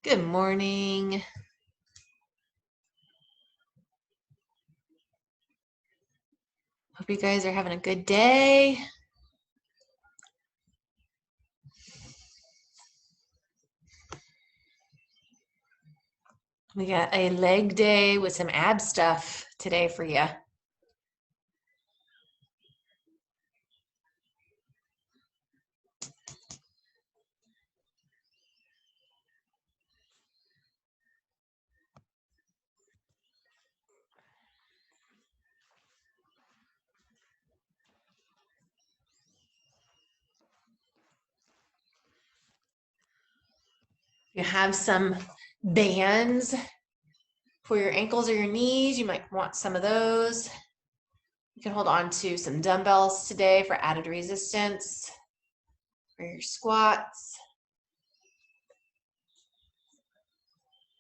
Good morning. Hope you guys are having a good day. We got a leg day with some ab stuff today for you. You have some bands for your ankles or your knees. You might want some of those. You can hold on to some dumbbells today for added resistance for your squats.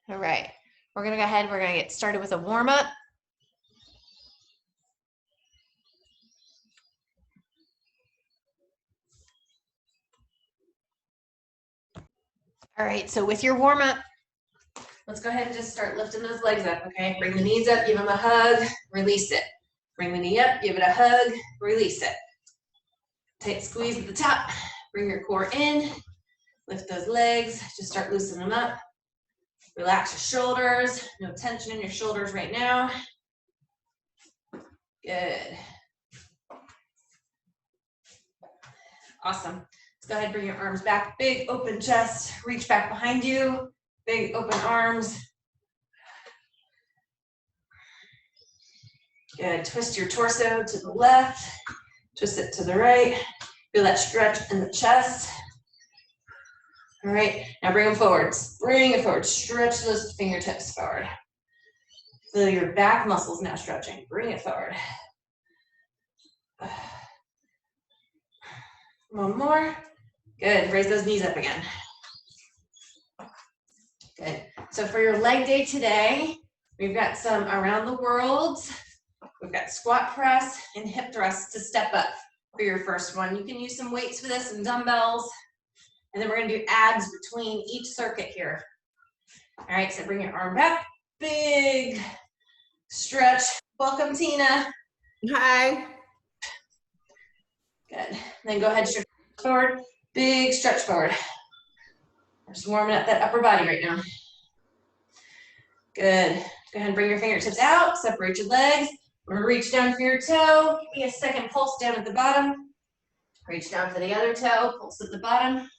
All right, we're gonna go ahead. We're gonna get started with a warm up. All right, so with your warm up, let's go ahead and just start lifting those legs up, okay? Bring the knees up, give them a hug, release it. Bring the knee up, give it a hug, release it. Tight squeeze at the top, bring your core in, lift those legs, just start loosening them up. Relax your shoulders, no tension in your shoulders right now. Good. Awesome. Let's go ahead and bring your arms back, big open chest, reach back behind you, big open arms. Good, twist your torso to the left, twist it to the right. Feel that stretch in the chest. All right, now bring them forwards. Bring it forward, stretch those fingertips forward. Feel your back muscles now stretching. Bring it forward. One more. Good, raise those knees up again. Good, so for your leg day today, we've got some around the world. We've got squat press and hip thrusts to step up for your first one. You can use some weights for this and dumbbells. And then we're gonna do abs between each circuit here. All right, so bring your arm back, big stretch. Welcome, Tina. Hi. Good, then go ahead, stretch forward, big stretch forward. We're just warming up that upper body right now. Good, go ahead and bring your fingertips out, separate your legs. We're gonna reach down for your toe, give me a second pulse down at the bottom. Reach down for the other toe, pulse at the bottom.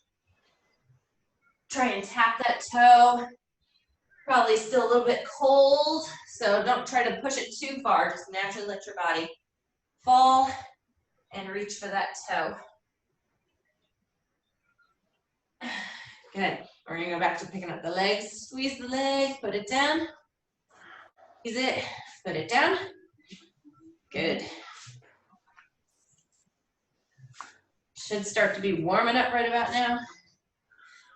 Try and tap that toe. Probably still a little bit cold, so don't try to push it too far. Just naturally let your body fall and reach for that toe. Good. We're gonna go back to picking up the legs. Squeeze the leg, put it down. Squeeze it, put it down. Good. Should start to be warming up right about now.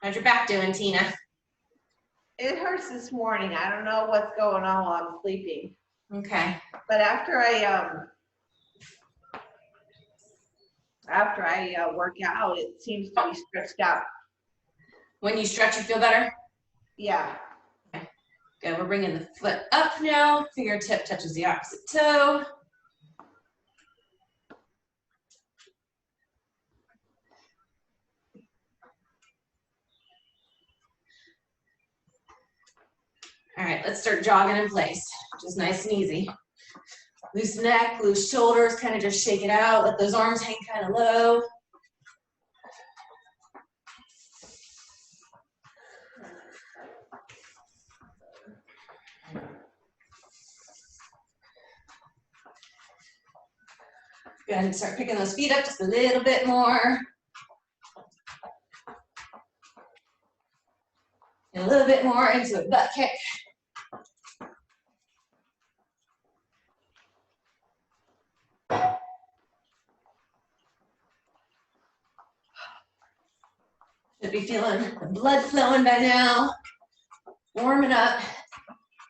How's your back doing, Tina? It hurts this morning. I don't know what's going on while I'm sleeping. Okay. But after I work out, it seems to be stretched out. When you stretch, you feel better? Yeah. Okay. Good. We're bringing the foot up now. Fingertip touches the opposite toe. All right, let's start jogging in place. Just nice and easy. Loose neck, loose shoulders, kind of just shake it out. Let those arms hang kind of low. Go ahead and start picking those feet up just a little bit more. And a little bit more into a butt kick. Should be feeling the blood flowing by now. Warm it up.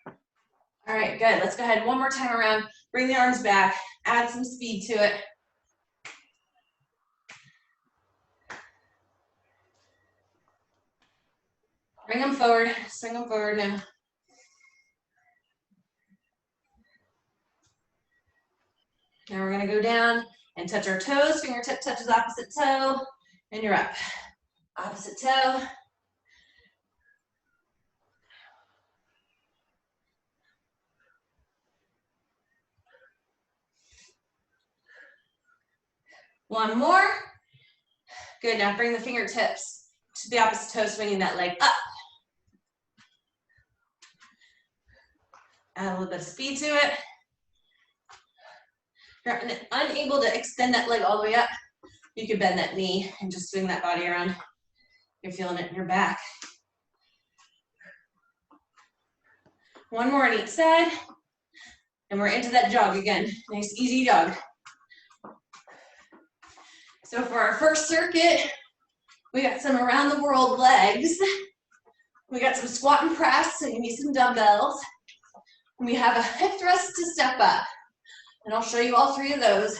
All right, good. Let's go ahead one more time around. Bring the arms back. Add some speed to it. Bring them forward, swing them forward now. Now we're gonna go down and touch our toes. Fingertip touches opposite toe, and you're up. Opposite toe. One more. Good, now bring the fingertips to the opposite toe, swinging that leg up. Add a little bit of speed to it. If you're unable to extend that leg all the way up, you can bend that knee and just swing that body around. You're feeling it in your back. One more on each side. And we're into that jog again. Nice, easy jog. So for our first circuit, we got some around the world legs. We got some squat and press, so you need some dumbbells. And we have a hip thrust to step up. And I'll show you all three of those.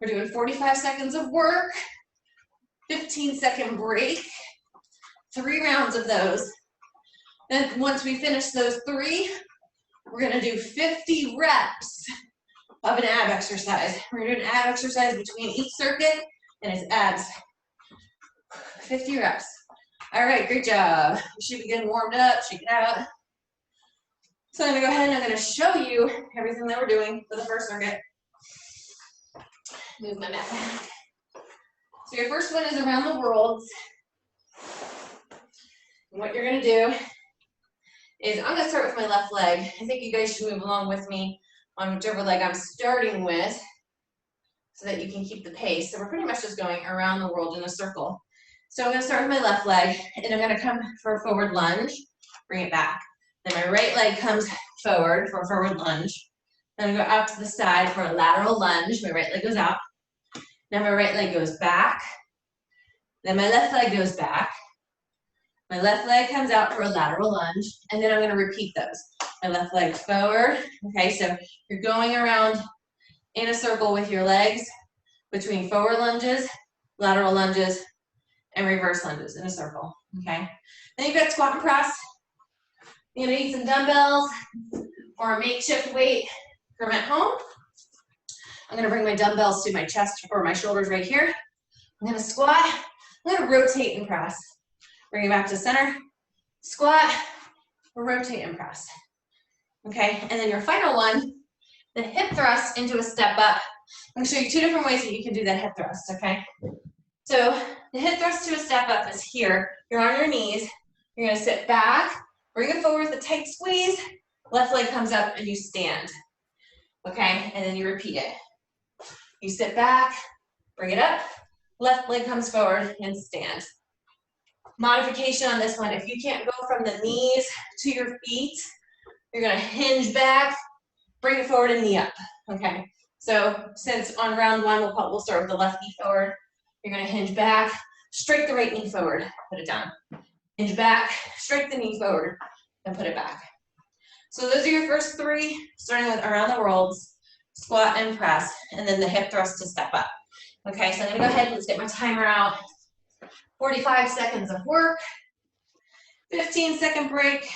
We're doing 45 seconds of work, 15-second break, 3 rounds of those. Then once we finish those 3, we're gonna do 50 reps of an ab exercise. We're gonna do an ab exercise between each circuit, and it's abs. 50 reps. All right, great job. You should be getting warmed up, shake it out. So I'm gonna go ahead and I'm gonna show you everything that we're doing for the first circuit. Move my mat back. So your first one is around the world. And what you're gonna do is I'm gonna start with my left leg. I think you guys should move along with me on whichever leg I'm starting with so that you can keep the pace. So we're pretty much just going around the world in a circle. So I'm gonna start with my left leg and I'm gonna come for a forward lunge, bring it back. Then my right leg comes forward for a forward lunge. Then I go out to the side for a lateral lunge. My right leg goes out. Now my right leg goes back. Then my left leg goes back. My left leg comes out for a lateral lunge. And then I'm gonna repeat those. My left leg forward. Okay, so you're going around in a circle with your legs between forward lunges, lateral lunges, and reverse lunges in a circle, okay? Then you've got squat and press. You're gonna need some dumbbells or a makeshift weight from at home. I'm gonna bring my dumbbells to my chest or my shoulders right here. I'm gonna squat. I'm gonna rotate and press. Bring it back to center. Squat, rotate and press. Okay, and then your final one, the hip thrust into a step up. I'm gonna show you 2 different ways that you can do that hip thrust, okay? So the hip thrust to a step up is here. You're on your knees. You're gonna sit back, bring it forward with a tight squeeze. Left leg comes up and you stand. Okay, and then you repeat it. You sit back, bring it up, left leg comes forward and stand. Modification on this one, if you can't go from the knees to your feet, you're gonna hinge back, bring it forward and knee up, okay? So since on round 1, we'll start with the left knee forward. You're gonna hinge back, straight the right knee forward, put it down. Hinge back, straight the knee forward, and put it back. So those are your first 3, starting with around the worlds, squat and press, and then the hip thrust to step up. Okay, so I'm gonna go ahead and let's get my timer out. 45 seconds of work, 15-second break.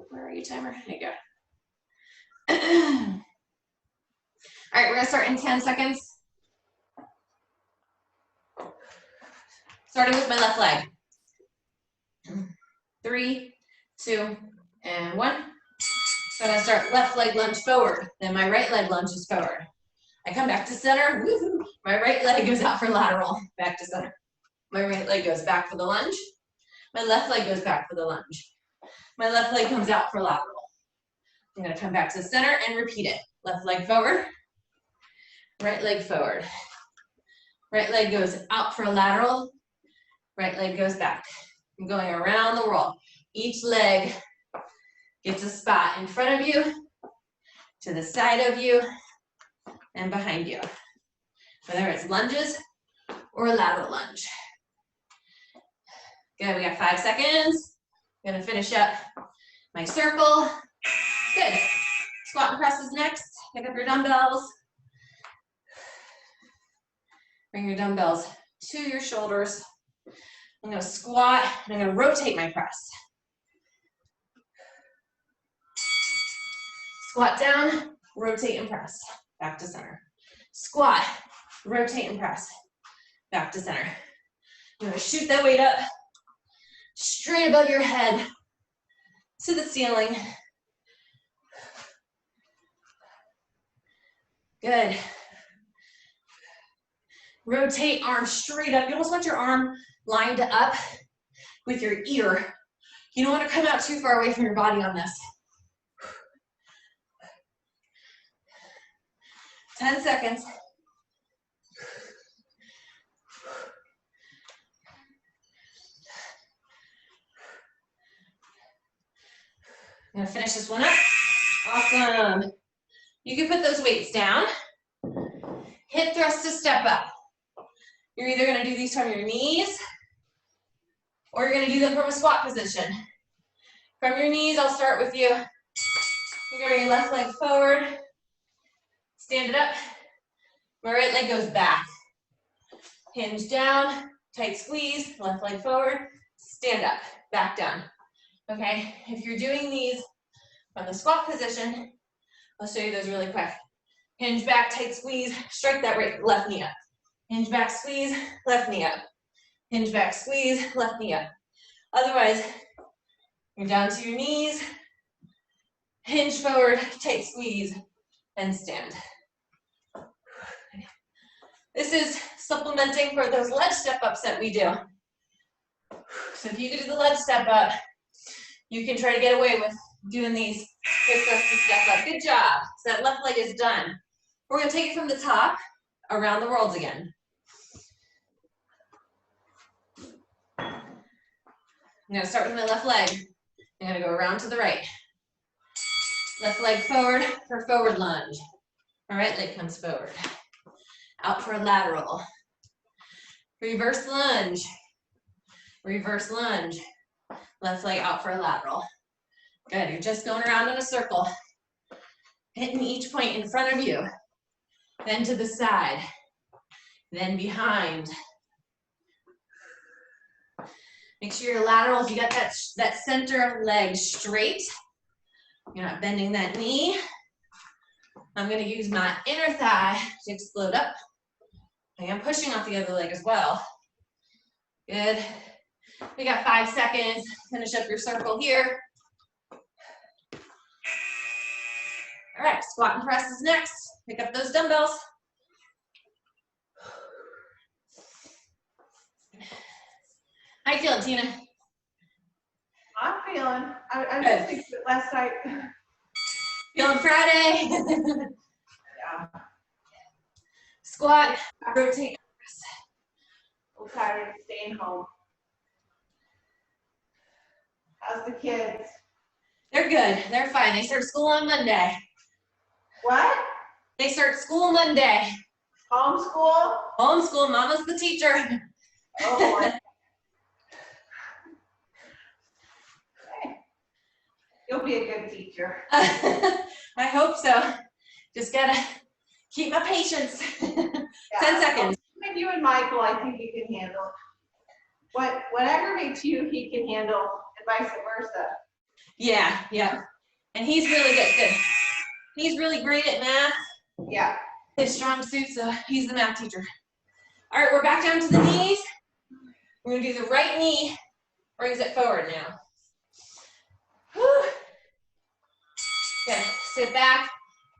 Where are you, timer? There you go. All right, we're gonna start in 10 seconds. Starting with my left leg. 3, 2, and 1. So I'm gonna start left leg lunge forward, then my right leg lunges forward. I come back to center, woohoo. My right leg goes out for lateral, back to center. My right leg goes back for the lunge. My left leg goes back for the lunge. My left leg comes out for lateral. I'm gonna come back to center and repeat it. Left leg forward, right leg forward. Right leg goes out for a lateral, right leg goes back. I'm going around the world. Each leg gets a spot in front of you, to the side of you, and behind you. Whether it's lunges or a lateral lunge. Good, we got 5 seconds. I'm gonna finish up my circle. Good. Squat and press is next. Pick up your dumbbells. Bring your dumbbells to your shoulders. I'm gonna squat, and I'm gonna rotate my press. Squat down, rotate and press, back to center. Squat, rotate and press, back to center. You're gonna shoot that weight up, straight above your head, to the ceiling. Good. Rotate arms straight up. You almost want your arm lined up with your ear. You don't want to come out too far away from your body on this. 10 seconds. I'm gonna finish this one up. Awesome. You can put those weights down. Hip thrust to step up. You're either gonna do these from your knees, or you're gonna do them from a squat position. From your knees, I'll start with you. You're gonna bring your left leg forward, stand it up. My right leg goes back. Hinge down, tight squeeze, left leg forward, stand up, back down. Okay, if you're doing these from the squat position, I'll show you those really quick. Hinge back, tight squeeze, strike that right left knee up. Hinge back, squeeze, left knee up. Hinge back, squeeze, left knee up. Otherwise, you're down to your knees, hinge forward, tight squeeze, and stand. This is supplementing for those ledge step-ups that we do. So if you do the ledge step-up, you can try to get away with doing these hip thrust and step-up. Good job. So that left leg is done. We're going to take it from the top, around the world again. I'm going to start with my left leg. I'm going to go around to the right. Left leg forward for forward lunge. My right leg comes forward. Out for a lateral. Reverse lunge. Reverse lunge. Left leg out for a lateral. Good, you're just going around in a circle. Hitting each point in front of you. Then to the side. Then behind. Make sure your laterals, you got that center leg straight. You're not bending that knee. I'm gonna use my inner thigh to explode up. I am pushing off the other leg as well. Good. We got 5 seconds. Finish up your circle here. All right, squat and press is next. Pick up those dumbbells. How you feeling, Tina? I'm feeling, I just think that last night. Feeling Friday? Yeah. Squat, rotate. I'm tired of staying home. How's the kids? They're good. They're fine. They start school on Monday. What? They start school Monday. Homeschool? Homeschool. Mama's the teacher. Oh, okay. You'll be a good teacher. I hope so. Just gotta keep my patience. Yeah. 10 seconds. With you and Michael, I think you can handle. What aggravates you, he can handle, and vice versa. Yeah, yeah. And he's really good. He's really great at math. Yeah. His strong suit, so he's the math teacher. All right, we're back down to the knees. We're gonna do the right knee, brings it forward now. Whew. Good, sit back,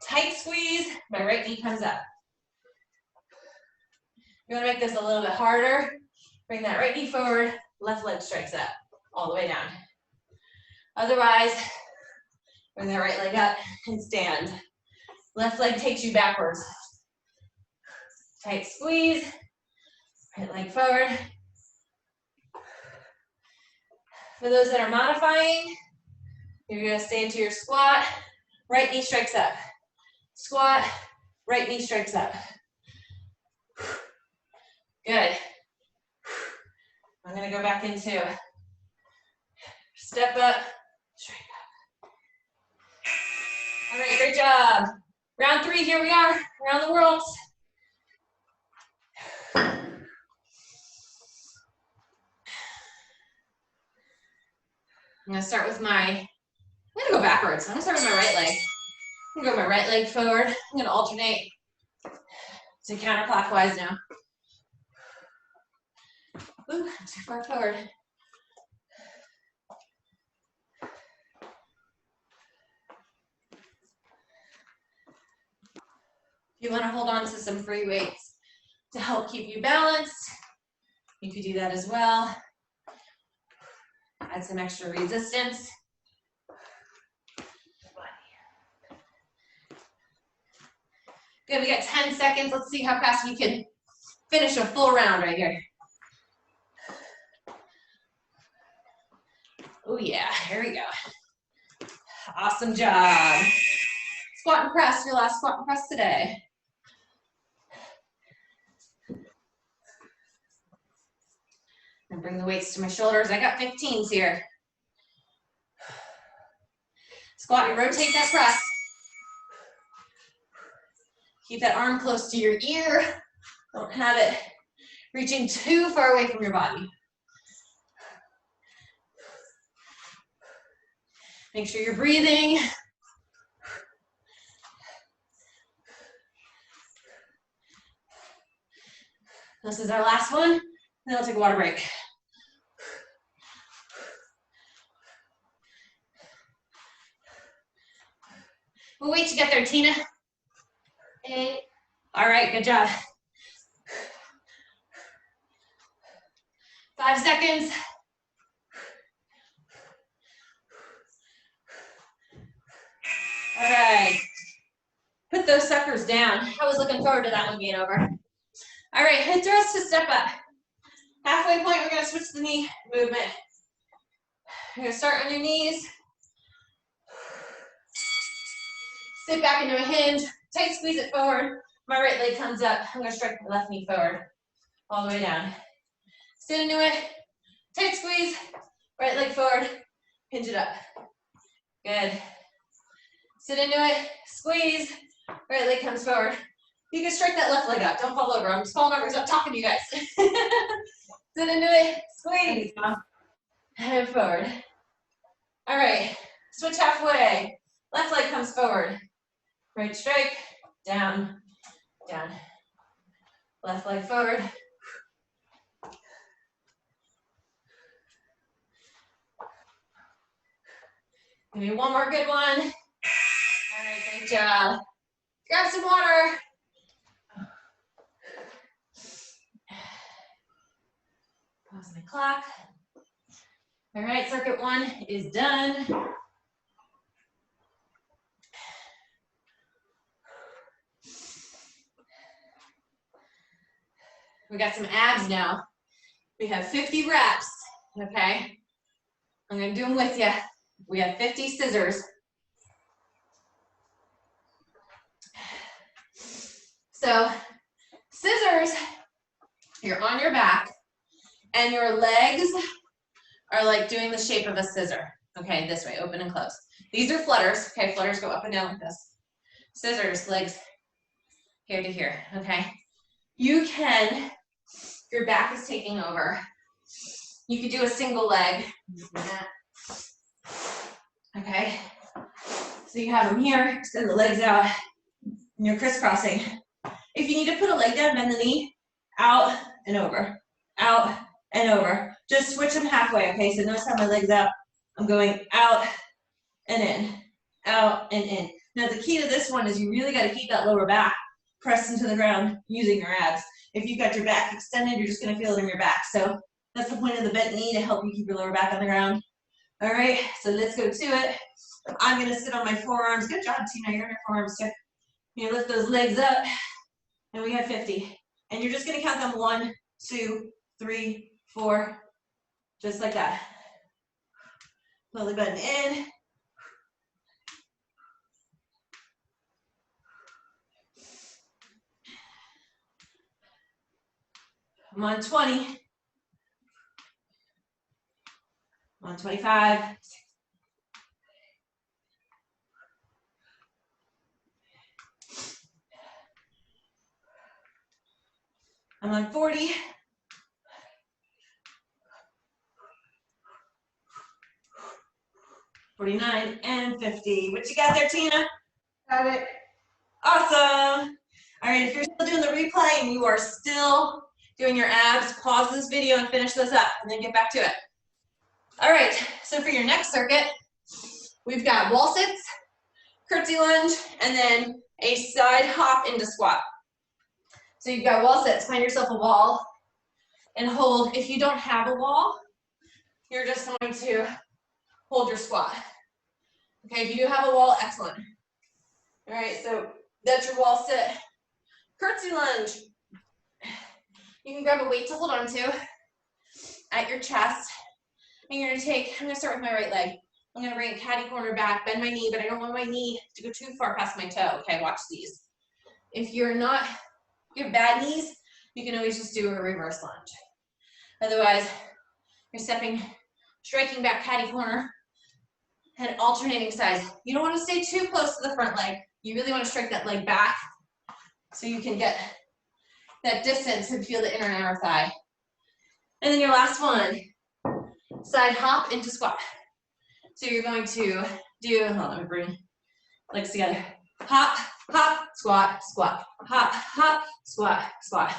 tight squeeze, my right knee comes up. You wanna make this a little bit harder. Bring that right knee forward, left leg strikes up, all the way down. Otherwise, bring that right leg up and stand. Left leg takes you backwards. Tight squeeze, right leg forward. For those that are modifying, you're gonna stay into your squat, right knee strikes up. Squat, right knee strikes up. Good. I'm gonna go back into step up, straight up. All right, great job. Round 3, here we are, around the world. gonna start with I'm gonna go backwards. I'm gonna start with my right leg. I'm gonna go my right leg forward. I'm gonna alternate to counterclockwise now. Ooh, too far forward. If you want to hold on to some free weights to help keep you balanced, you could do that as well. Add some extra resistance. Good, we got 10 seconds. Let's see how fast we can finish a full round right here. Oh yeah, here we go. Awesome job. Squat and press, your last squat and press today. And bring the weights to my shoulders. I got 15s here. Squat and rotate that press. Keep that arm close to your ear. Don't have it reaching too far away from your body. Make sure you're breathing. This is our last one, and then we'll take a water break. We'll wait to get there, Tina. 8. All right, good job. 5 seconds. All right. Put those suckers down. I was looking forward to that one being over. All right, hip thrust to step up. Halfway point, we're gonna switch the knee movement. We're gonna start on your knees. Sit back into a hinge. Tight squeeze it forward. My right leg comes up. I'm gonna strike my left knee forward. All the way down. Sit into it. Tight squeeze. Right leg forward. Hinge it up. Good. Sit into it. Squeeze. Right leg comes forward. You can strike that left leg up. Don't fall over. I'm just falling over because I'm talking to you guys. Sit into it. Squeeze. And forward. All right. Switch halfway. Left leg comes forward. Right strike. Down. Down. Left leg forward. Give me one more good one. All right, great job. Grab some water. Pause my clock. All right, circuit 1 is done. We got some abs now. We have 50 reps, okay? I'm gonna do them with you. We have 50 scissors. So, scissors, you're on your back, and your legs are like doing the shape of a scissor. Okay, this way, open and close. These are flutters, okay? Flutters go up and down like this. Scissors, legs here to here, okay? You can, your back is taking over. You could do a single leg. Okay, so you have them here, extend the legs out, and you're crisscrossing. If you need to put a leg down, bend the knee, out and over, out and over. Just switch them halfway, okay? So notice how my leg's out. I'm going out and in, out and in. Now the key to this one is you really got to keep that lower back pressed into the ground using your abs. If you've got your back extended, you're just going to feel it in your back. So that's the point of the bent knee, to help you keep your lower back on the ground. All right, so let's go to it. I'm going to sit on my forearms. Good job, Tina. You're on your forearms too. You lift those legs up, and we have 50. And you're just going to count them 1, 2, 3, 4, just like that. Belly button in. I'm on 20. I'm on 25. I'm on 40. 49, and 50. What you got there, Tina? Got it. Awesome. All right, if you're still doing the replay and you are still doing your abs, pause this video and finish those up, and then get back to it. All right, so for your next circuit, we've got wall sits, curtsy lunge, and then a side hop into squat. So you've got wall sits, find yourself a wall and hold. If you don't have a wall, you're just going to hold your squat. Okay, if you do have a wall, excellent. All right, so that's your wall sit. Curtsy lunge. You can grab a weight to hold on to at your chest. And you're I'm gonna start with my right leg. I'm gonna bring catty corner back, bend my knee, but I don't want my knee to go too far past my toe. Okay, watch these. If you have bad knees, you can always just do a reverse lunge. Otherwise, you're striking back catty corner and alternating sides. You don't want to stay too close to the front leg. You really want to strike that leg back so you can get that distance and feel the inner and outer thigh. And then your last one, side hop into squat. So you're going to do, hold on, let me bring legs together. Hop, hop, squat, squat. Hop, hop, squat, squat.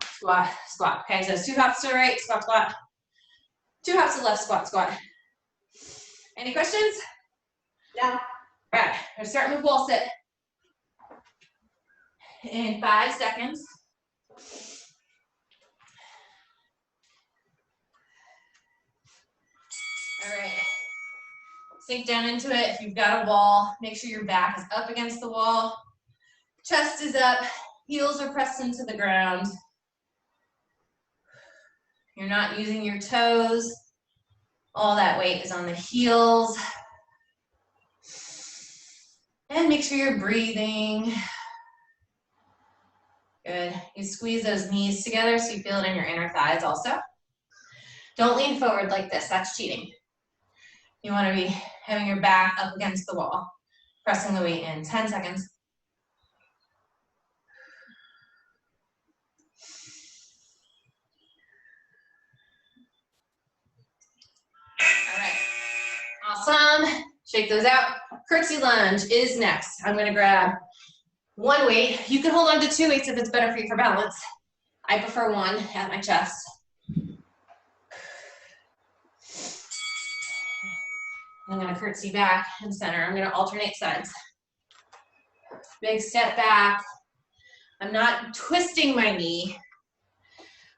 Squat, squat. Okay, so it's 2 hops to the right, squat, squat. 2 hops to the left, squat, squat. Any questions? No. All right, we're starting with wall sit. In 5 seconds. All right. Sink down into it. If you've got a wall, make sure your back is up against the wall. Chest is up, heels are pressed into the ground. You're not using your toes. All that weight is on the heels. And make sure you're breathing. Good. You squeeze those knees together so you feel it in your inner thighs also. Don't lean forward like this, that's cheating. You want to be having your back up against the wall, pressing the weight in. 10 seconds. All right. Awesome. Shake those out. Curtsy lunge is next. I'm going to grab 1 weight. You can hold on to 2 weights if it's better for you for balance. I prefer 1 at my chest. I'm going to curtsy back and center. I'm going to alternate sides. Big step back. I'm not twisting my knee.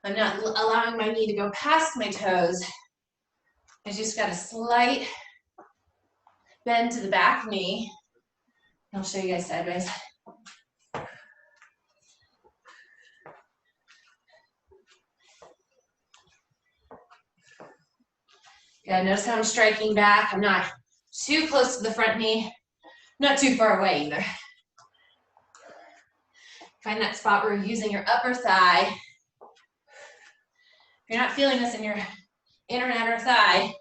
I'm not allowing my knee to go past my toes. I just got a slight bend to the back knee. I'll show you guys sideways. Yeah, notice how I'm striking back. I'm not too close to the front knee, not too far away either. Find that spot where you're using your upper thigh. If you're not feeling this in your inner and outer thigh,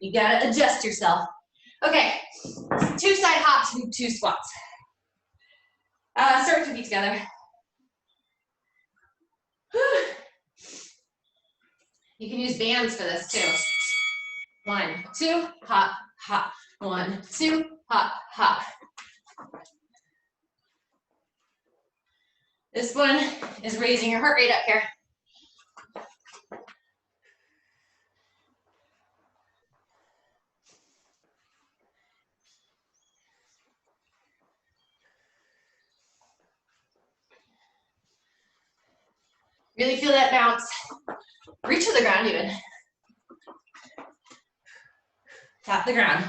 you gotta adjust yourself. Okay, 2 side hops and 2 squats. Start with your feet together. You can use bands for this too. 1, 2, hop, hop. 1, 2, hop, hop. This one is raising your heart rate up here. Really feel that bounce. Reach to the ground even. Tap the ground.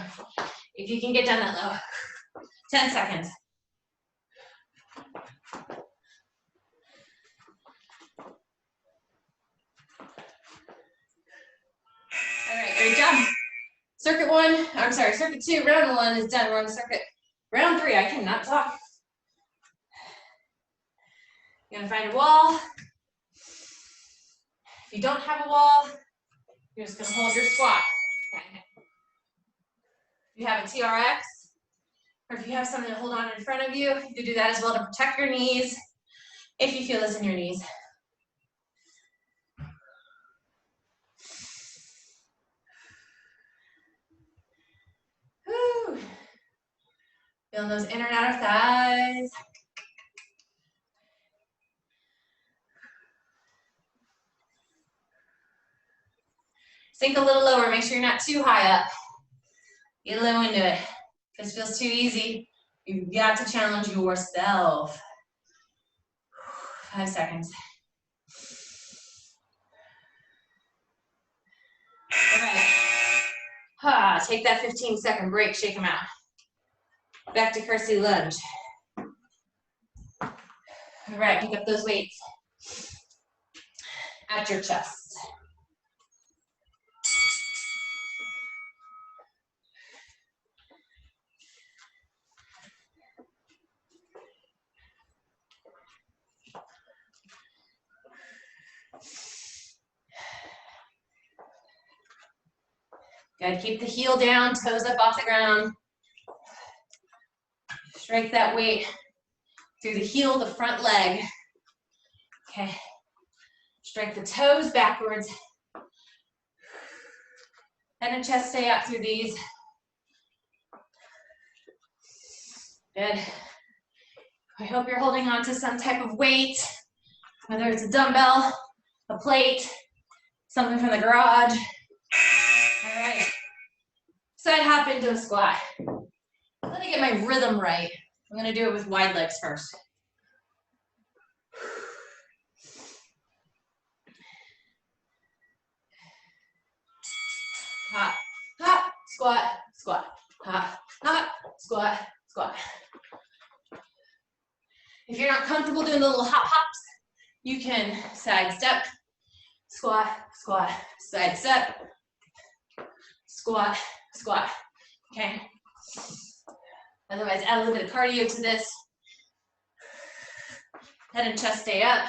If you can get down that low. 10 seconds. All right, great job. Circuit 2, round 1 is done. We're on round 3. I cannot talk. You're gonna find a wall. If you don't have a wall, you're just gonna hold your squat. Okay. If you have a TRX, or if you have something to hold on in front of you, you can do that as well to protect your knees, if you feel this in your knees. Feeling those inner and outer thighs. Sink a little lower, make sure you're not too high up. Get low into it. If this feels too easy, you've got to challenge yourself. 5 seconds. All right. Take that 15-second break, shake them out. Back to Curtsy Lunge. All right, pick up those weights at your chest. Good, keep the heel down, toes up off the ground. Strike that weight through the heel of the front leg. Okay, strike the toes backwards. Head and chest stay up through these. Good. I hope you're holding on to some type of weight, whether it's a dumbbell, a plate, something from the garage. All right. Side hop into a squat. Let me get my rhythm right. I'm gonna do it with wide legs first. Hop, hop, squat, squat, hop, hop, squat, squat. If you're not comfortable doing the little hop hops, you can side step, squat, squat, side step, squat, squat. Okay. Otherwise, add a little bit of cardio to this. Head and chest stay up.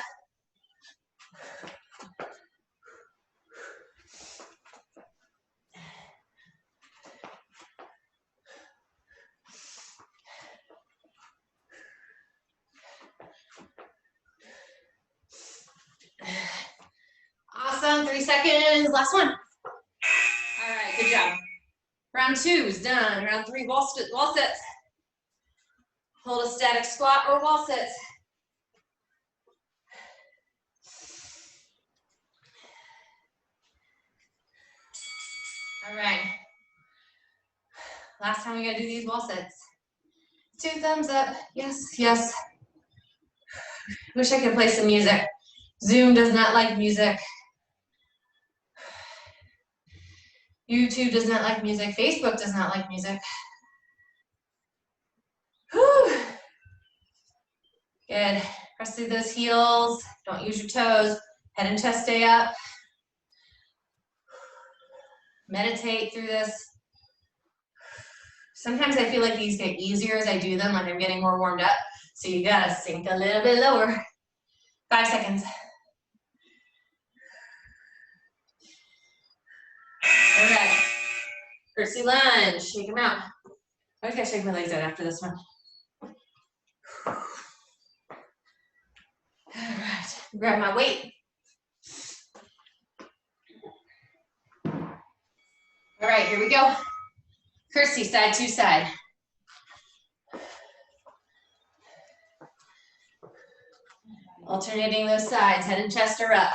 Awesome, 3 seconds, last one. All right, good job. Round 2 is done. Round 3, wall sits. Hold a static squat or wall sits. All right. Last time we gotta do these wall sits. 2 thumbs up, yes, yes. Wish I could play some music. Zoom does not like music. YouTube does not like music. Facebook does not like music. Whew. Good. Press through those heels. Don't use your toes. Head and chest stay up. Meditate through this. Sometimes I feel like these get easier as I do them, like I'm getting more warmed up. So you gotta sink a little bit lower. 5 seconds. All right. Curtsy lunge. Shake them out. I always gotta shake my legs out after this one. All right. Grab my weight. All right, here we go. Curtsy, side to side. Alternating those sides, head and chest are up.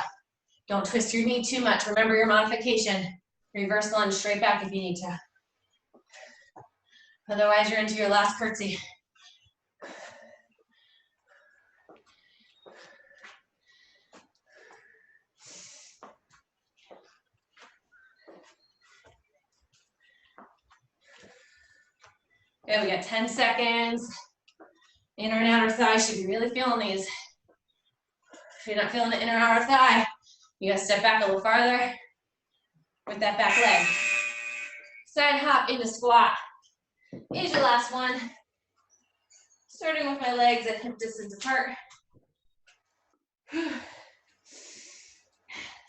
Don't twist your knee too much. Remember your modification. Reverse lunge straight back if you need to. Otherwise, you're into your last curtsy. Okay, we got 10 seconds. Inner and outer thigh, should be really feeling these. If you're not feeling the inner and outer thigh, you gotta step back a little farther with that back leg. Side hop into squat. Here's your last one. Starting with my legs at hip distance apart.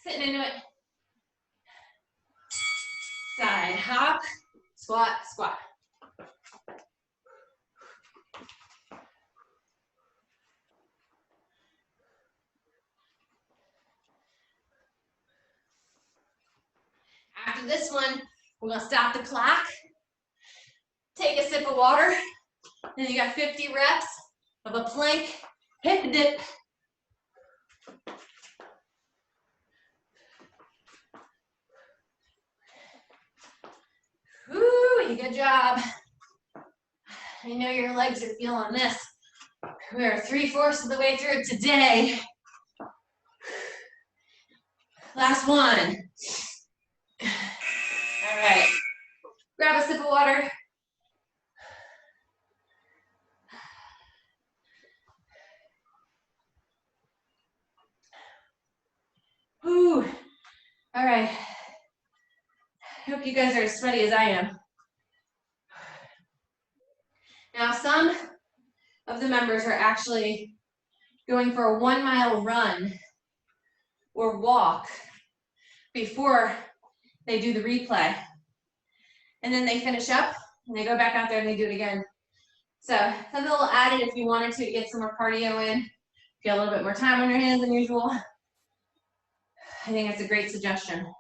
Sitting into it. Side hop, squat, squat. After this one, we're gonna stop the clock, take a sip of water, Then you got 50 reps of a plank hip dip. Woo, good job. I know your legs are feeling this. We are 3/4 of the way through today. Last one. All right. Grab a sip of water. Whew. All right. Hope you guys are as sweaty as I am. Now, some of the members are actually going for a 1 mile run or walk before they do the replay. And then they finish up and they go back out there and they do it again. So something a little added if you wanted to get some more cardio in, if you have a little bit more time on your hands than usual. I think that's a great suggestion.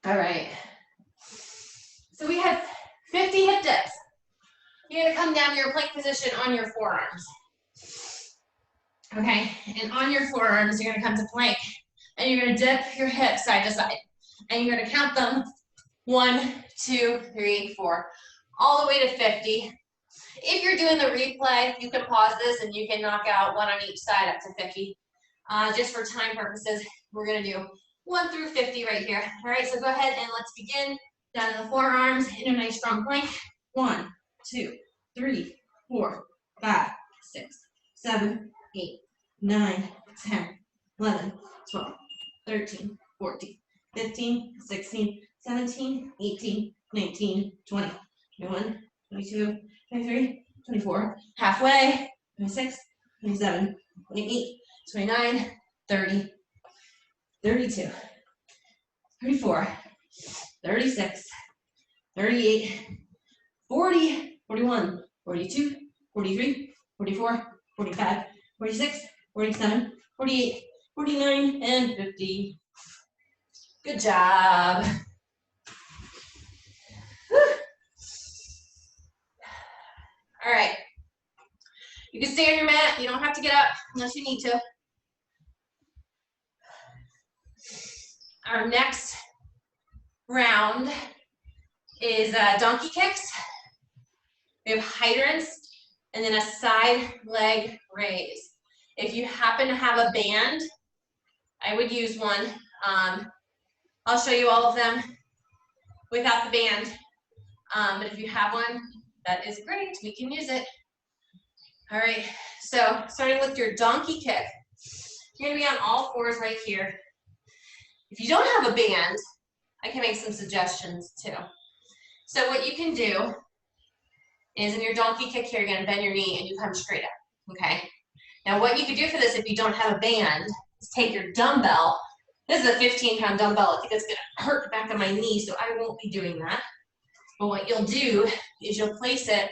All right. So we have 50 hip dips. You're gonna come down to your plank position on your forearms. Okay, and on your forearms, you're gonna come to plank and you're gonna dip your hips side to side. And you're gonna count them 1, 2, 3, 4, all the way to 50. If you're doing the replay, you can pause this and you can knock out 1 on each side up to 50. Just for time purposes, we're gonna do 1 through 50 right here. All right, so go ahead and let's begin. Down to the forearms in a nice strong plank. 1, 2, 3, 4, 5, 6, 7, 8, 9, 10, 11, 12, 13, 14, 15, 16, 17, 18, 19, 20, 21, 22, 23, 24, halfway, 26, 27, 28, 29, 30, 32, 34, 36, 38, 40, 41, 42, 43, 44, 45, 46, 47, 48, 49, and 50. Good job. Whew. All right. You can stay on your mat. You don't have to get up unless you need to. Our next round is donkey kicks. We have hydrants and then a side leg raise. If you happen to have a band, I would use one. I'll show you all of them without the band. But if you have one, that is great. We can use it. All right, so starting with your donkey kick. You're gonna be on all fours right here. If you don't have a band, I can make some suggestions too. So what you can do is in your donkey kick here, you're gonna bend your knee and you come straight up, okay? Now what you could do for this if you don't have a band is take your dumbbell. This is a 15-pound dumbbell. I think it's gonna hurt the back of my knee, so I won't be doing that. But what you'll do is you'll place it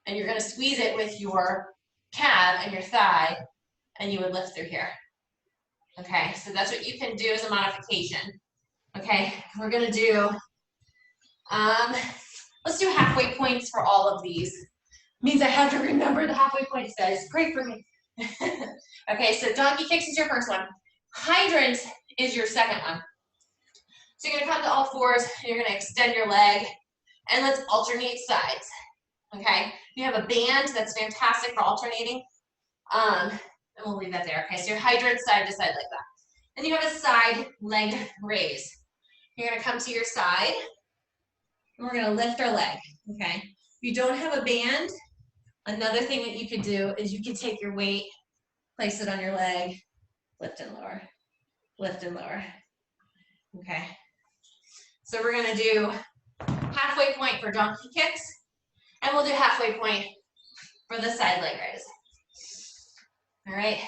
and you're gonna squeeze it with your calf and your thigh and you would lift through here. Okay, so that's what you can do as a modification. Okay, we're gonna do, let's do halfway points for all of these. Means I have to remember the halfway points, guys. Great for me. Okay, so donkey kicks is your first one. Hydrant is your second one. So you're gonna come to all fours, you're gonna extend your leg, and let's alternate sides. Okay, if you have a band, that's fantastic for alternating. And we'll leave that there. Okay, so your hydrant side to side like that. Then you have a side leg raise. You're gonna come to your side, and we're gonna lift our leg, okay? If you don't have a band, another thing that you could do is you can take your weight, place it on your leg, lift and lower, okay? So we're gonna do halfway point for donkey kicks, and we'll do halfway point for the side leg raise. All right,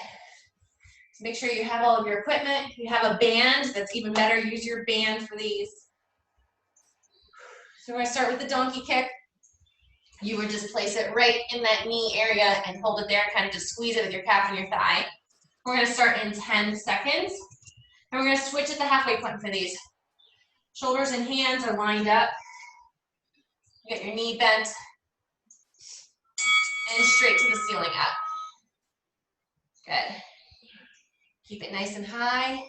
so make sure you have all of your equipment. If you have a band, that's even better. Use your band for these. So we're gonna start with the donkey kick. You would just place it right in that knee area and hold it there, kind of just squeeze it with your calf and your thigh. We're gonna start in 10 seconds. And we're gonna switch at the halfway point for these. Shoulders and hands are lined up. Get your knee bent and straight to the ceiling up. Good. Keep it nice and high.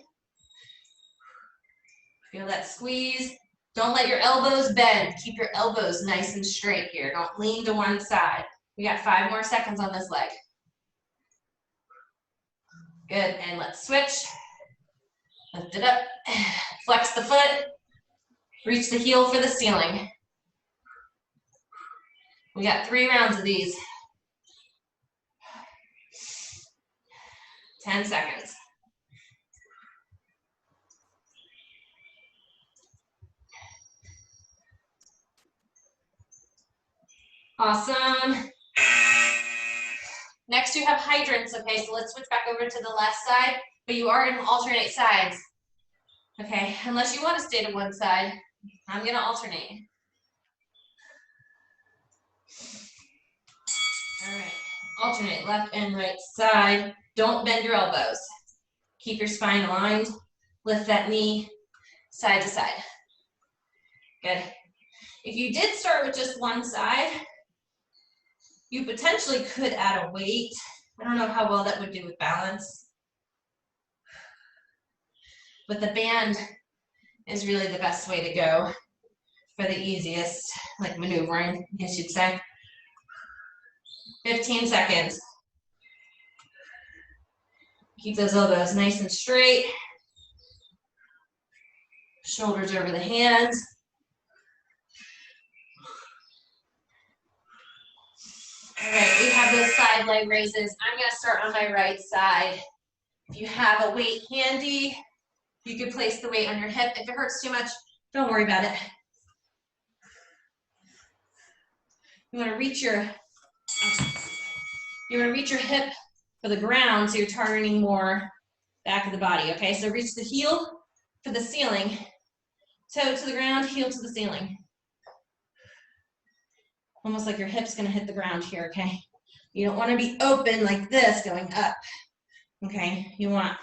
Feel that squeeze. Don't let your elbows bend. Keep your elbows nice and straight here. Don't lean to one side. We got 5 more seconds on this leg. Good, and let's switch. Lift it up. Flex the foot. Reach the heel for the ceiling. We got 3 rounds of these. 10 seconds. Awesome. Next you have hydrants, okay, so let's switch back over to the left side, but you are gonna alternate sides. Okay, unless you wanna stay to one side, I'm gonna alternate. All right, alternate left and right side. Don't bend your elbows. Keep your spine aligned. Lift that knee side to side. Good. If you did start with just one side, you potentially could add a weight. I don't know how well that would do with balance. But the band is really the best way to go for the easiest, like maneuvering, I guess you'd say. 15 seconds. Keep those elbows nice and straight. Shoulders over the hands. All right, we have those side leg raises. I'm gonna start on my right side. If you have a weight handy, you can place the weight on your hip. If it hurts too much, don't worry about it. You wanna reach your hip for the ground, so you're targeting more back of the body, okay? So reach the heel for the ceiling, toe to the ground, heel to the ceiling. Almost like your hip's gonna hit the ground here, okay? You don't wanna be open like this going up, okay? You want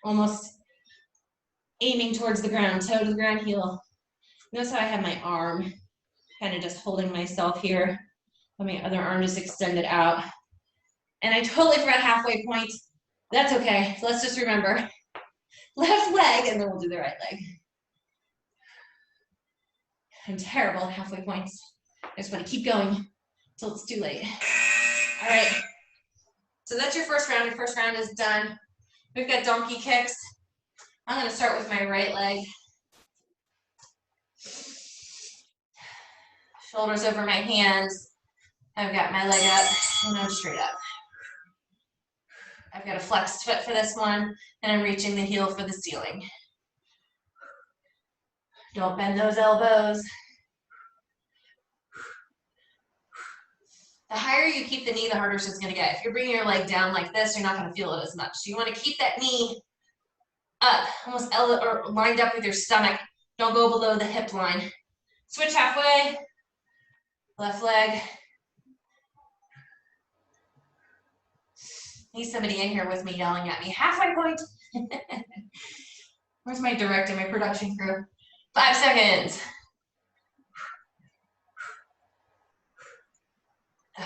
almost aiming towards the ground, toe to the ground, heel. Notice how I have my arm kind of just holding myself here. My other arm just extended out. And I totally forgot halfway point. That's okay, so let's just remember. Left leg, and then we'll do the right leg. I'm terrible at halfway points. I just want to keep going until it's too late. All right, so that's your first round. Your first round is done. We've got donkey kicks. I'm gonna start with my right leg. Shoulders over my hands. I've got my leg up and I'm straight up. I've got a flexed foot for this one, and I'm reaching the heel for the ceiling. Don't bend those elbows. The higher you keep the knee, the harder it's gonna get. If you're bringing your leg down like this, you're not gonna feel it as much. So you wanna keep that knee up, almost or lined up with your stomach. Don't go below the hip line. Switch halfway, left leg. Need somebody in here with me yelling at me. Halfway point. Where's my director, my production crew? 5 seconds. All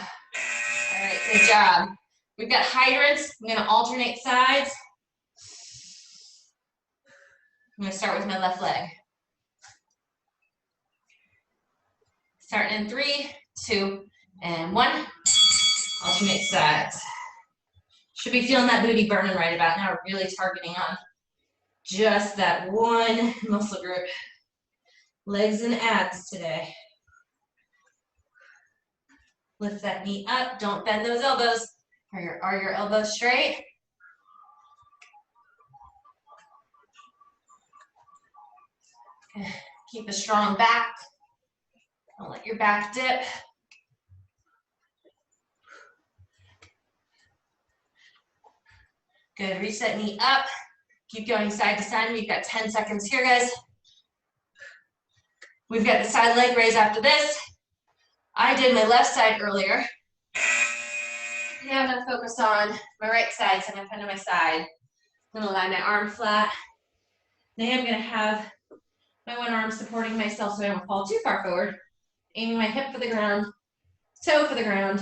right, good job. We've got hydrants. I'm gonna alternate sides. I'm gonna start with my left leg. Starting in 3, 2, and 1. Alternate sides. Should be feeling that booty burning right about now. We're really targeting on just that one muscle group. Legs and abs today. Lift that knee up. Don't bend those elbows. Are your elbows straight? Keep a strong back. Don't let your back dip. Good, reach that knee up. Keep going side to side. We've got 10 seconds here, guys. We've got the side leg raise after this. I did my left side earlier. Now I'm gonna focus on my right side, so I'm gonna come to my side. I'm gonna lie my arm flat. Now I'm gonna have my one arm supporting myself so I don't fall too far forward. Aiming my hip for the ground, toe for the ground,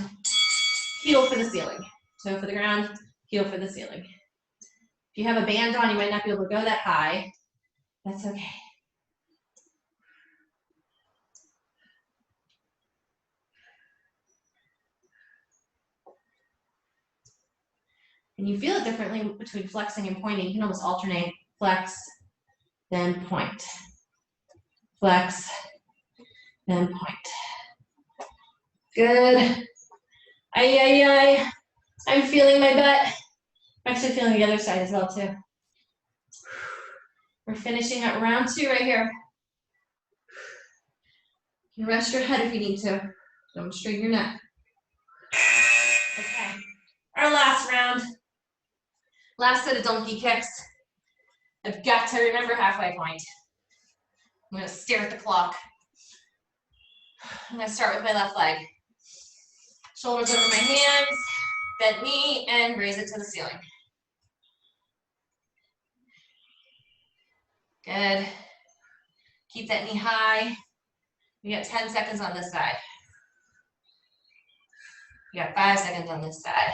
heel for the ceiling. Toe for the ground, heel for the ceiling. If you have a band on, you might not be able to go that high. That's okay. And you feel it differently between flexing and pointing. You can almost alternate flex, then point. Flex, then point. Good. Ay, ay, ay. I'm feeling my butt. I'm actually feeling the other side as well, too. We're finishing up round 2 right here. You can rest your head if you need to. Don't straighten your neck. Okay. Our last round. Last set of donkey kicks. I've got to remember halfway point. I'm going to stare at the clock. I'm going to start with my left leg. Shoulders over my hands, bent knee, and raise it to the ceiling. Good. Keep that knee high. You got 10 seconds on this side. You got 5 seconds on this side.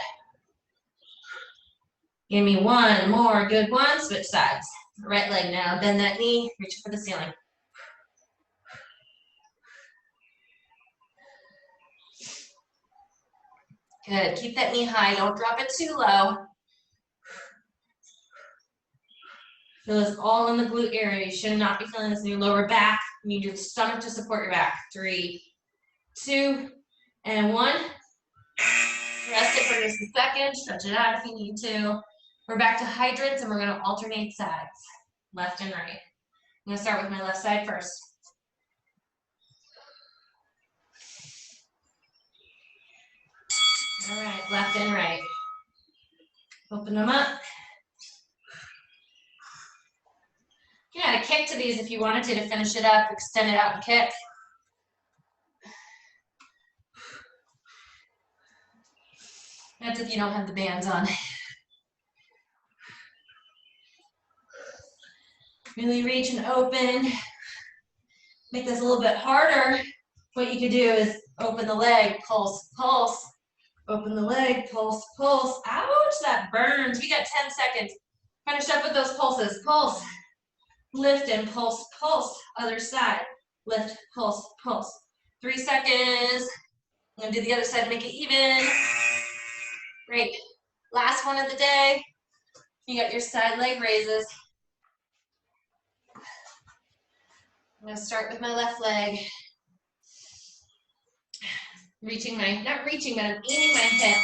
Give me one more good one. Switch sides. Right leg now. Bend that knee. Reach for the ceiling. Good. Keep that knee high. Don't drop it too low. Feel this all in the glute area. You should not be feeling this in your lower back. You need your stomach to support your back. 3, 2, and 1. Rest it for just a second. Stretch it out if you need to. We're back to hydrants, and we're going to alternate sides, left and right. I'm going to start with my left side first. All right, left and right. Open them up. You can add a kick to these if you wanted to finish it up, extend it out and kick. That's if you don't have the bands on. Really reach and open. Make this a little bit harder. What you could do is open the leg, pulse, pulse. Open the leg, pulse, pulse. Ouch, that burns. We got 10 seconds. Finish up with those pulses. Pulse, lift and pulse, pulse. Other side, lift, pulse, pulse. 3 seconds. I'm gonna do the other side to make it even. Great. Last one of the day. You got your side leg raises. I'm gonna start with my left leg. Reaching my, not reaching, but I'm aiming my hip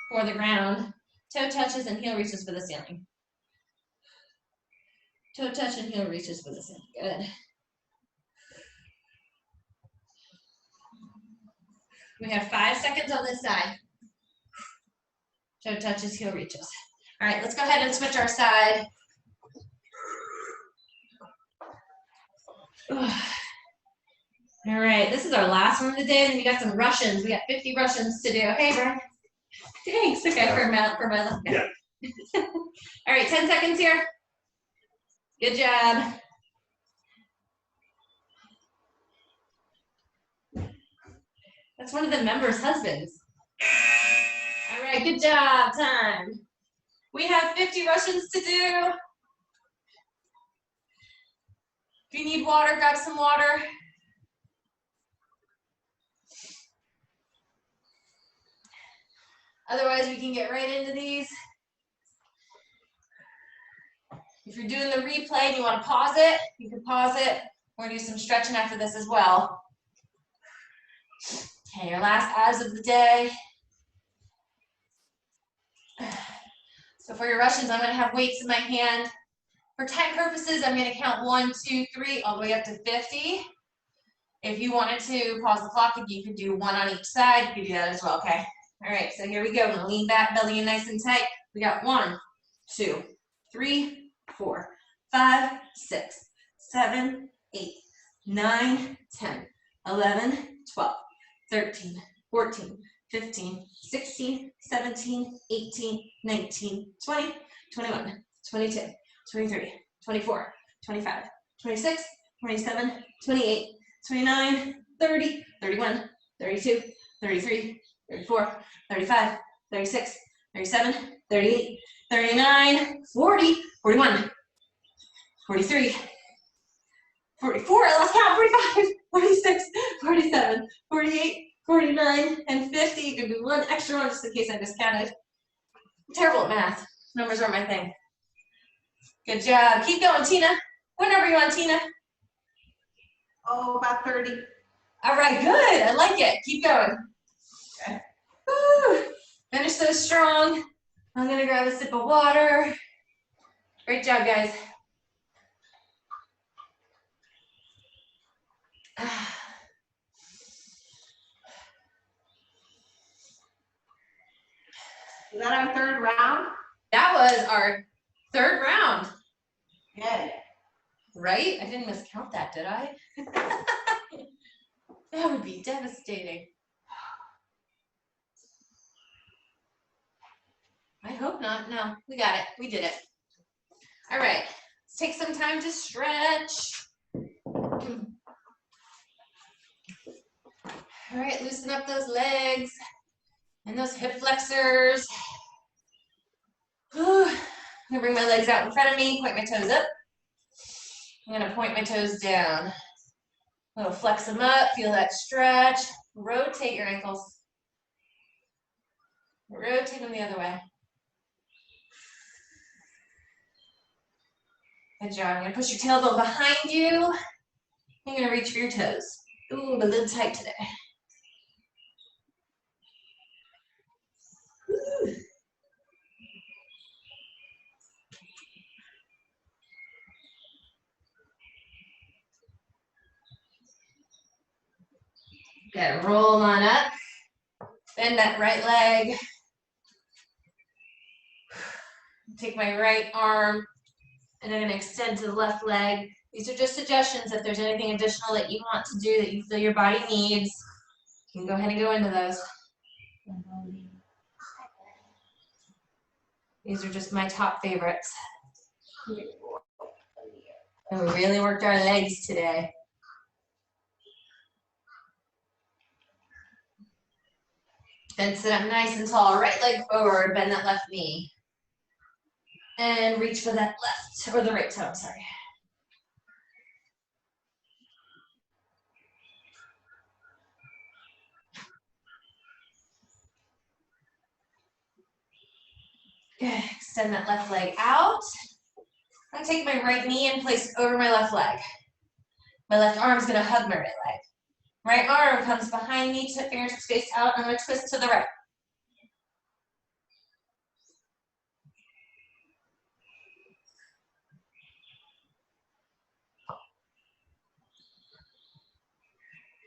for the ground. Toe touches and heel reaches for the ceiling. Toe touch and heel reaches for the ceiling. Good. We have 5 seconds on this side. Toe touches, heel reaches. All right, let's go ahead and switch our side. All right, this is our last one of the day, and we got some Russians. We got 50 Russians to do. Hey, Brian. Thanks. Okay, for my left guy. Yeah. All right, 10 seconds here. Good job. That's one of the members' husbands. All right, good job. Time. We have 50 Russians to do. If you need water, grab some water. Otherwise, we can get right into these. If you're doing the replay and you want to pause it, you can pause it. We're going to do some stretching after this as well. Okay, our last abs of the day. So for your Russians, I'm going to have weights in my hand. For time purposes, I'm going to count 1, 2, 3, all the way up to 50. If you wanted to pause the clock, you could do 1 on each side. You could do that as well, okay? All right, so here we go. I'm going to lean back, belly in nice and tight. We got 1, 2, 3, 4, 5, 6, 7, 8, 9, 10, 11, 12, 13, 14, 15, 16, 17, 18, 19, 20, 21, 22, 23, 24, 25, 26, 27, 28, 29, 30, 31, 32, 33, 34, 35, 36, 37, 38, 39, 40, 41, 43, 44, I lost count, 45, 46, 47, 48, 49, and 50. You can do one extra one just in case I miscounted. I'm terrible at math. Numbers aren't my thing. Good job. Keep going, Tina. What number are you on, Tina? Oh, about 30. All right, good. I like it. Keep going. Okay. Woo. Finish so strong. I'm going to grab a sip of water. Great job, guys. Is that our third round? That was our third round. Good. Right? I didn't miscount that, did I? That would be devastating. I hope not. No, we got it. We did it. All right. Let's take some time to stretch. All right, loosen up those legs and those hip flexors. Whew. I'm gonna bring my legs out in front of me, point my toes up. I'm gonna point my toes down. A little flex them up, feel that stretch. Rotate your ankles. Rotate them the other way. Good job. I'm gonna push your tailbone behind you. You're gonna reach for your toes. Ooh, a little tight today. Woo. Good, roll on up. Bend that right leg. Take my right arm and I'm gonna extend to the left leg. These are just suggestions. If there's anything additional that you want to do that you feel your body needs, you can go ahead and go into those. These are just my top favorites. And we really worked our legs today. Then sit up nice and tall. Right leg forward, bend that left knee. And reach for that left, or the right toe, sorry. Good, extend that left leg out. I'm gonna take my right knee and place it over my left leg. My left arm is gonna hug my right leg. Right arm comes behind me, fingertips face out. I'm gonna twist to the right.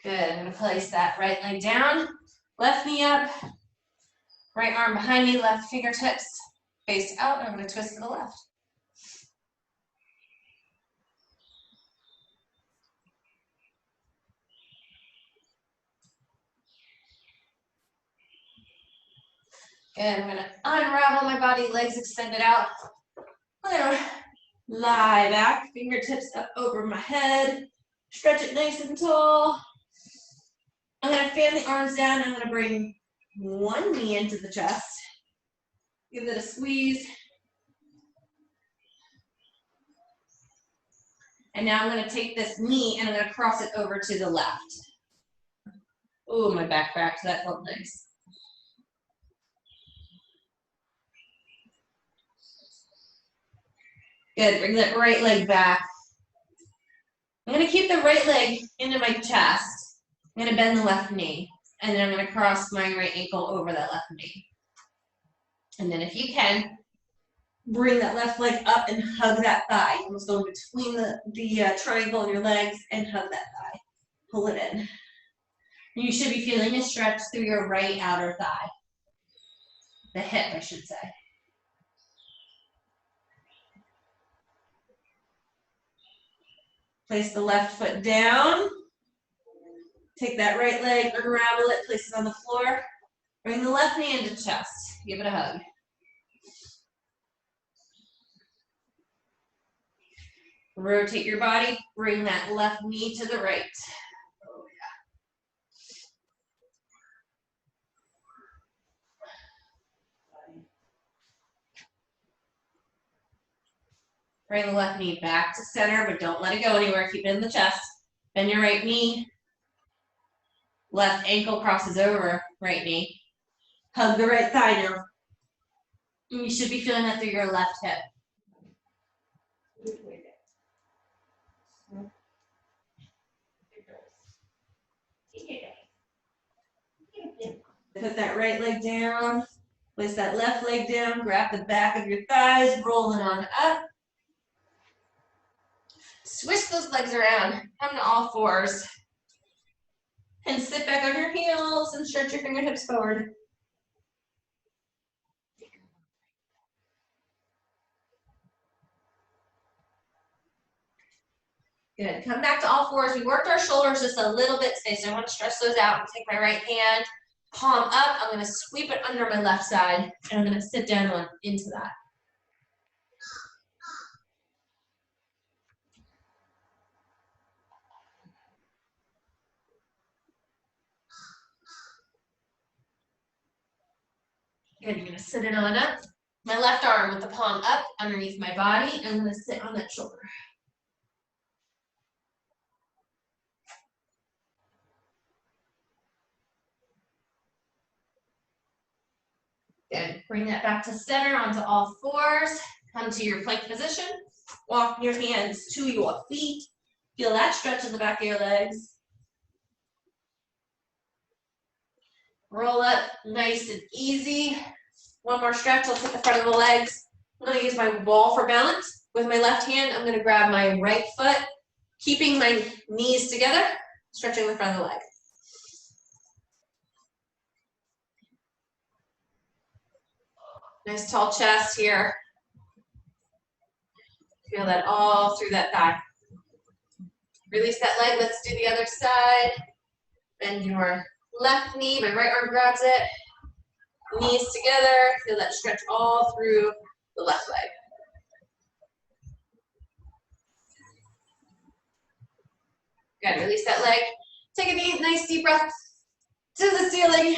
Good, I'm gonna place that right leg down, left knee up, right arm behind me, left fingertips face out, and I'm gonna twist to the left. Good, I'm gonna unravel my body, legs extended out. I'm gonna lie back, fingertips up over my head, stretch it nice and tall. I'm gonna fan the arms down, I'm gonna bring one knee into the chest. Give it a squeeze. And now I'm gonna take this knee and I'm gonna cross it over to the left. Oh, my back cracked, that felt nice. Good, bring that right leg back. I'm gonna keep the right leg into my chest. I'm gonna bend the left knee. And then I'm gonna cross my right ankle over that left knee. And then if you can, bring that left leg up and hug that thigh. Almost go between the triangle of your legs and hug that thigh. Pull it in. You should be feeling a stretch through your right outer thigh. The hip, I should say. Place the left foot down. Take that right leg, unravel it, place it on the floor. Bring the left knee into chest. Give it a hug. Rotate your body, bring that left knee to the right. Oh, Bring the left knee back to center, but don't let it go anywhere. Keep it in the chest. Bend your right knee. Left ankle crosses over right knee. Hug the right thigh now. And you should be feeling that through your left hip. Put that right leg down. Place that left leg down. Grab the back of your thighs. Roll it on up. Switch those legs around. Come to all fours. And sit back on your heels and stretch your fingertips forward. Good. Come back to all fours. We worked our shoulders just a little bit today, so I want to stretch those out and take my right hand, palm up. I'm going to sweep it under my left side, and I'm going to sit down into that. Good. I'm going to sit it on up. My left arm with the palm up underneath my body. I'm going to sit on that shoulder. Good. Bring that back to center onto all fours. Come to your plank position. Walk your hands to your feet. Feel that stretch in the back of your legs. Roll up nice and easy. One more stretch. I'll take the front of the legs. I'm going to use my wall for balance. With my left hand, I'm going to grab my right foot, keeping my knees together, stretching the front of the leg. Nice tall chest here. Feel that all through that thigh. Release that leg. Let's do the other side. Bend your left knee. My right arm grabs it. Knees together. Feel that stretch all through the left leg. Good. Release that leg. Take a nice deep breath to the ceiling.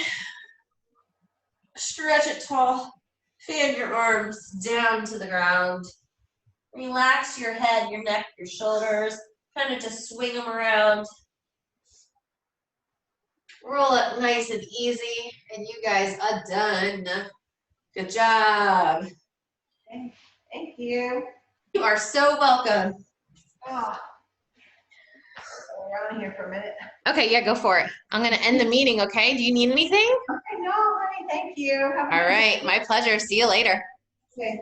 Stretch it tall. Fan your arms down to the ground. Relax your head, your neck, your shoulders. Kind of just swing them around. Roll it nice and easy. And you guys are done. Good job. Thank you. You are so welcome. Oh. We're on here for a minute. Okay, yeah, go for it. I'm going to end the meeting, okay? Do you need anything? Okay, no, honey, thank you. All right, my pleasure. See you later. Okay.